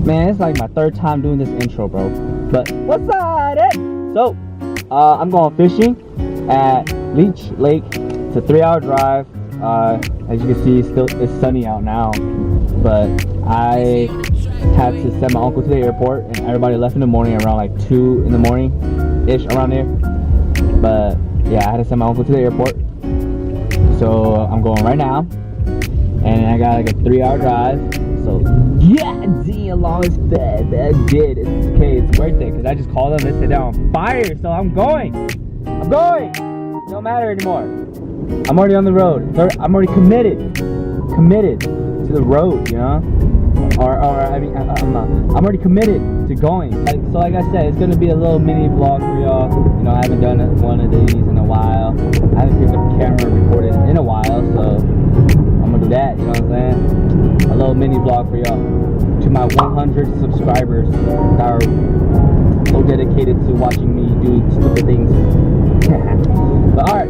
Man, it's like my third time doing this intro, bro. But what's up, it? So, I'm going fishing at Leech Lake. It's a 3-hour drive. As you can see, it's sunny out now. But I had to send my uncle to the airport, and everybody left in the morning around like 2 in the morning ish, around there. But yeah, I had to send my uncle to the airport. So I'm going right now, and I got like a 3-hour drive. So yeah, damn long as that. But I did. It's okay. It's worth it because I just called them. They said they're on fire. So I'm going. I'm going. It don't matter anymore. I'm already on the road. I'm already committed to the road. You know. I mean, I'm already committed to going. So like I said, it's gonna be a little mini vlog for y'all. You know, I haven't done one of these in a while. I haven't picked up a camera and recorded in a while, so I'm gonna do that. You know what I'm saying? A little mini vlog for y'all. To my 100 subscribers that are so dedicated to watching me do stupid things. But alright,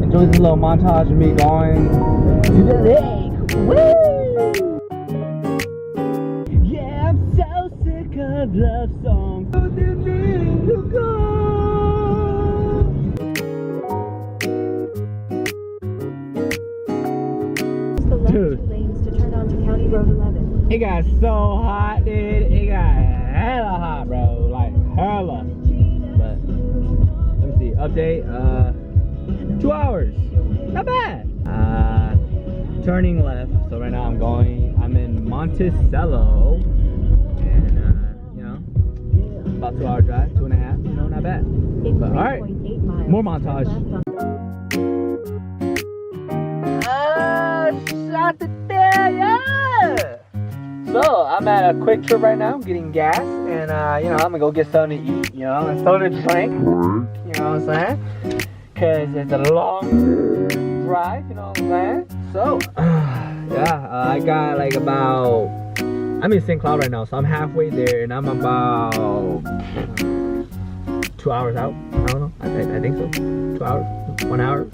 enjoy this little montage of me going to the lake. Woo! Love song. Dude, it got so hot, dude. It got hella hot, bro. Like hella. But let me see. Update. 2 hours. Not bad. Turning left. So right now I'm in Monticello. About 2-hour drive, 2.5, you know, not bad. But alright, more montage. Shot the day, yeah! So, I'm at a quick trip right now, getting gas, and you know, I'm gonna go get something to eat, you know, and something to drink, you know what I'm saying? Cause it's a long drive, you know what I'm saying? So, yeah, I got like about, I'm in St. Cloud right now, so I'm halfway there, and I'm about 2 hours out. I don't know. I think so. 2 hours, 1 hour,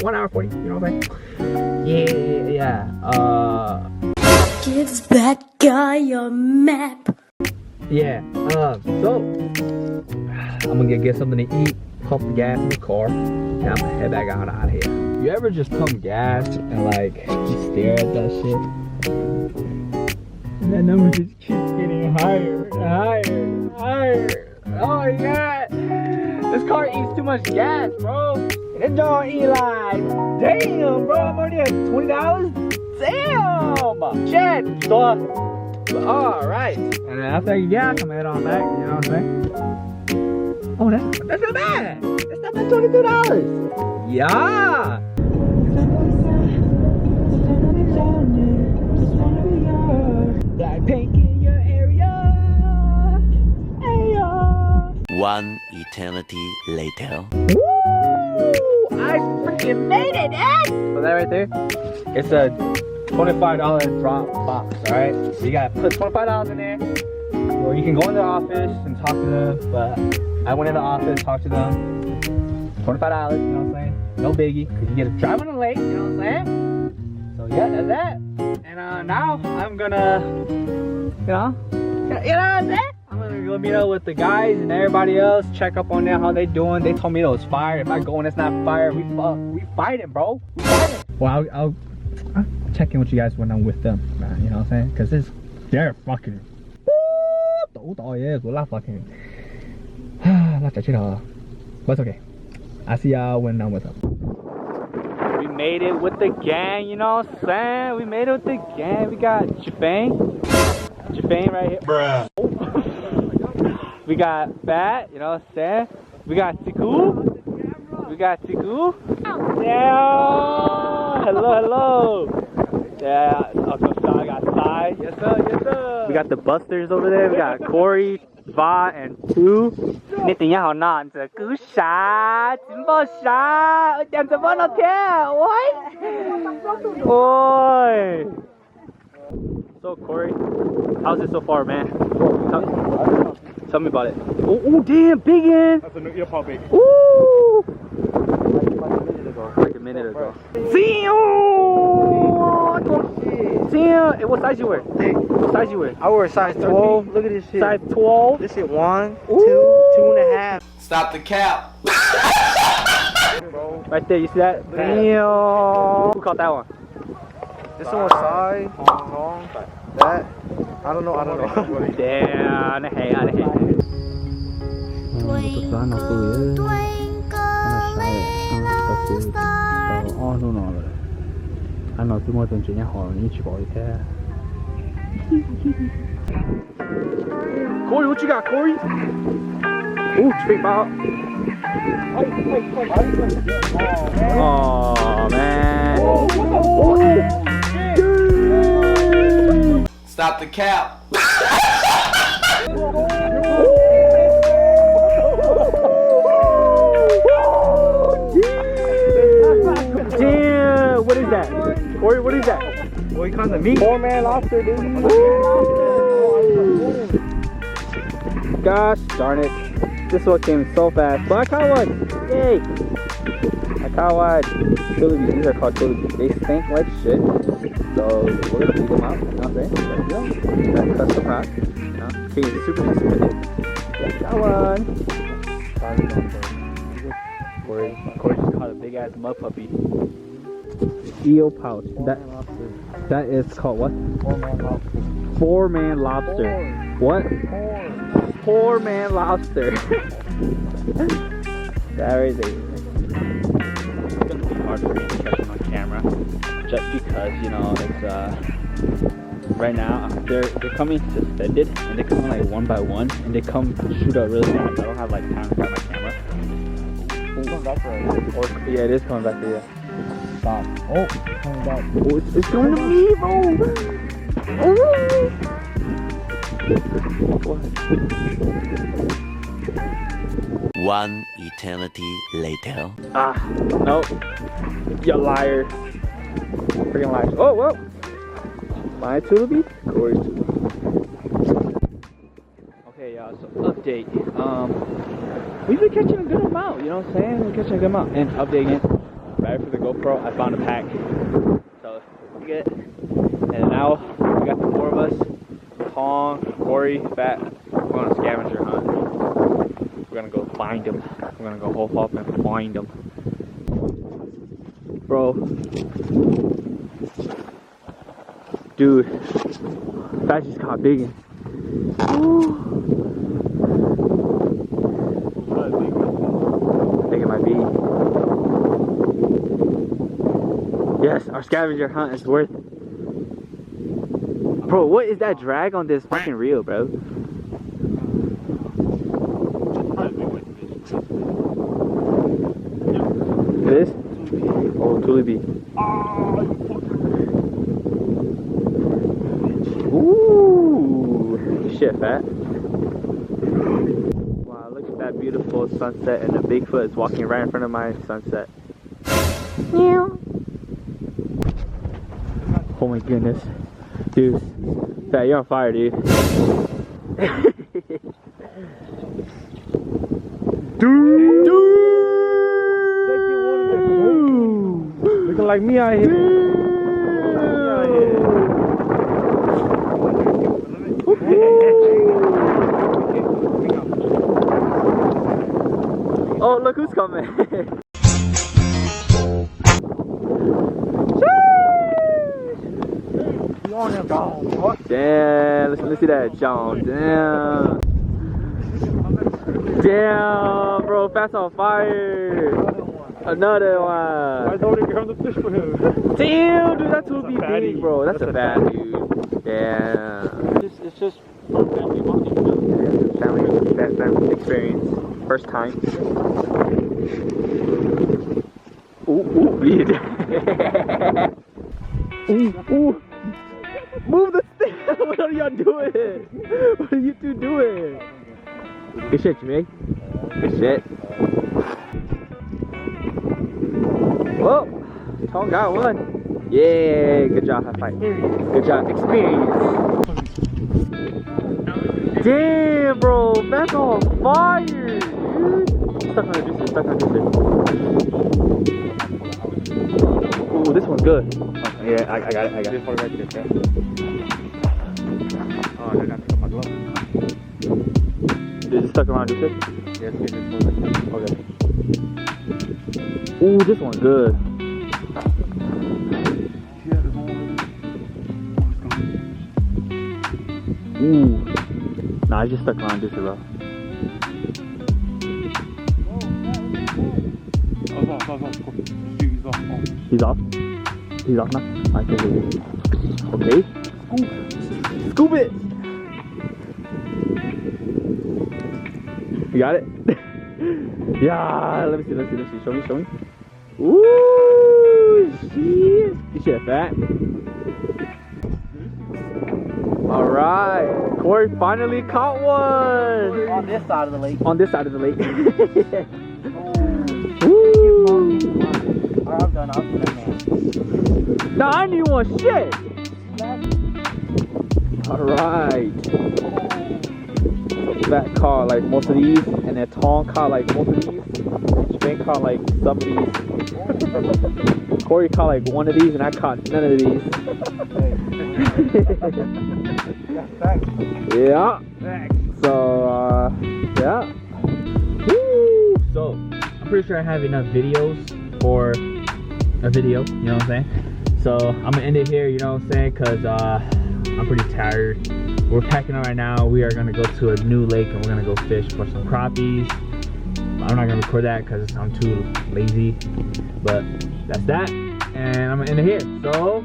1 hour 40. You know what I'm saying? Yeah. Give that guy your map. Yeah. So I'm gonna get something to eat, pump the gas in the car, and I'm gonna head back out of here. You ever just pump gas and like just stare at that shit? That number just keeps getting higher and higher and higher. Oh my god. This car eats too much gas, bro. And it don't eat like, damn, bro. I'm already at $20. Damn. Shit. So, alright. And then after I get gas, I'm gonna head on back. You know what I'm saying? Oh, that's not bad. That's not bad. $22. Yeah. Pink in your area. Ayo. 1 eternity later. Woo! I freaking made it, eh? So that right there, it's a $25 drop box, alright? So you gotta put $25 in there, or you can go in the office and talk to them, but I went in the office, talked to them, $25, you know what I'm saying? No biggie, because you get to drive on the lake, you know what I'm saying? So yeah, that's that. And now I'm gonna, you know what I'm saying? I'm gonna go meet up with the guys and everybody else, check up on them, how they doing. They told me it was fire. If I go and it's not fire, we fighting, bro. We fighting. Well, I'll check in with you guys when I'm with them, man. You know what I'm saying? Cause they're fucking. But it's okay. I'll see y'all when I'm with them. We made it with the gang, you know what I'm saying? We made it with the gang. We got Jafane right here. Bruh. We got Fat, you know what I'm saying? We got Tiku. Yeah. Hello. Yeah. Okay, so I got Sai. Yes, sir. We got the Busters over there. We got Corey, Va, and Tu. 你等一下好难着，搞啥？真不啥？我讲怎么了天？Oi. So Corey, how's it so far, man? Tell me about it. Oh, damn, big in. That's a new earpod big. Ooh. Like a minute ago. Damn. Damn. Hey, what size you wear? Thick. What size you wear? I wear a size 12. Look at this shit. Size 12. This shit 1, 2, Ooh. 2.5. Stop the cap. Right there, you see that? Damn. Who caught that one? This one was side. That. I don't know. Damn, hey, hey. Twinkle, twinkle, little star. Oh, no. Anh nói tôi ngồi tuần chuyển nhà họ như chỉ bảo thế. Corey, what you got, Corey? Ooh, straight ball. Oh man. Stop the cap. Damn, what is that? Corey, what is that? Boy, you caught the meat. 4-man lobster, dude. Gosh darn it. This one came so fast. But I caught one. Yay. I caught one. Tulibies. These are called tulibies. They stink like shit. So we're going to feed them out. You know what I'm saying? There you go. That's the pot. You know? Okay, super spinning. Yeah, got one. Corey just caught a big ass mud puppy. Eel pouch. That is called what? 4-man lobster. What? 4-man lobster. That is it's gonna be hard for me to catch them on camera, just because you know it's right now they're coming suspended and they come like one by one and they come shoot out really fast. I don't have like time to grab my camera. Yeah, it is coming back to you. Stop. Oh, it's coming back. Oh, it's coming to me, bro. Oh. One eternity later. Ah, nope. You liar. Freaking liar. Oh, whoa. My Tulibee? Corey's Tulibee. Okay, y'all, so update. We've been catching a good amount, you know what I'm saying? We're catching a good amount. And update again. Battery for the GoPro, I found a pack. So, we good. And now, we got the 4 of us. Tong, Corey, Fat. We're on a scavenger hunt. We're gonna go find them. We're gonna go hole up and find them. Bro. Dude. Fat just caught big one. I think it might be. Yes, our scavenger hunt is worth. Bro, what is that drag on this fucking reel, bro? It is? Oh, Tulibee. Ooh, shit, Fat. Wow, look at that beautiful sunset, and the Bigfoot is walking right in front of my sunset. Meow. Oh my goodness. Dude, Fat, you're on fire, dude. Dude! Looking like me out here. Oh, look who's coming. Damn, let's see that John. Damn. Damn, bro, Fat's on fire. Another one. I thought it becomes a fish for him. Damn, dude, that's would be big, bro. That's a bad dude. Damn. It's just family bonding. Family experience. First time. Ooh, bleed. Ooh. Move the stick! What are y'all doing? What are you two doing? Good shit, Jimmy. Good shit. Whoa! Tall got one. Yeah, good job, high five. Good job, experience. Damn, bro, that's on fire, dude. Stuck on the juicer, stuck on the juicer. Ooh. Ooh, this one's good. Yeah, I got it. I got it. Oh, I got to put my glove. Is it stuck around your tip? Yes, it is for like Okay. Ooh, this one's good. Ooh. Nah, I just stuck around this bro. He's off. He's off now. I think it is. Okay. Scoop it. You got it? Yeah. Let me see. Show me. Ooh, shit. This shit fat. All right. Corey finally caught one. On this side of the lake. On this side of the lake. Alright, I'm done, man. Nah, I need one shit. Alright. Fat caught like most of these, and then Tong caught like most of these. And Sven caught like some of these. Corey caught like one of these, and I caught none of these. Yeah. So, yeah. Woo! So, I'm pretty sure I have enough videos for a video, you know what I'm saying? So, I'm gonna end it here, you know what I'm saying? Because I'm pretty tired. We're packing up right now. We are gonna go to a new lake and we're gonna go fish for some crappies. I'm not gonna record that because I'm too lazy. But that's that. And I'm gonna end it here. So,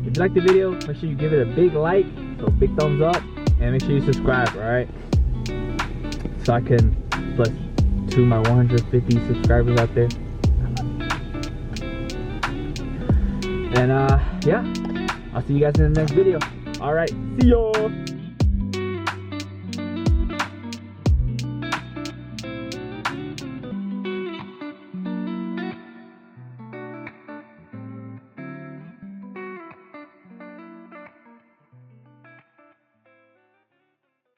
if you like the video, make sure you give it a big like. So, big thumbs up. And make sure you subscribe, alright? So I can plus to my 150 subscribers out there. And yeah, I'll see you guys in the next video. Alright, see y'all.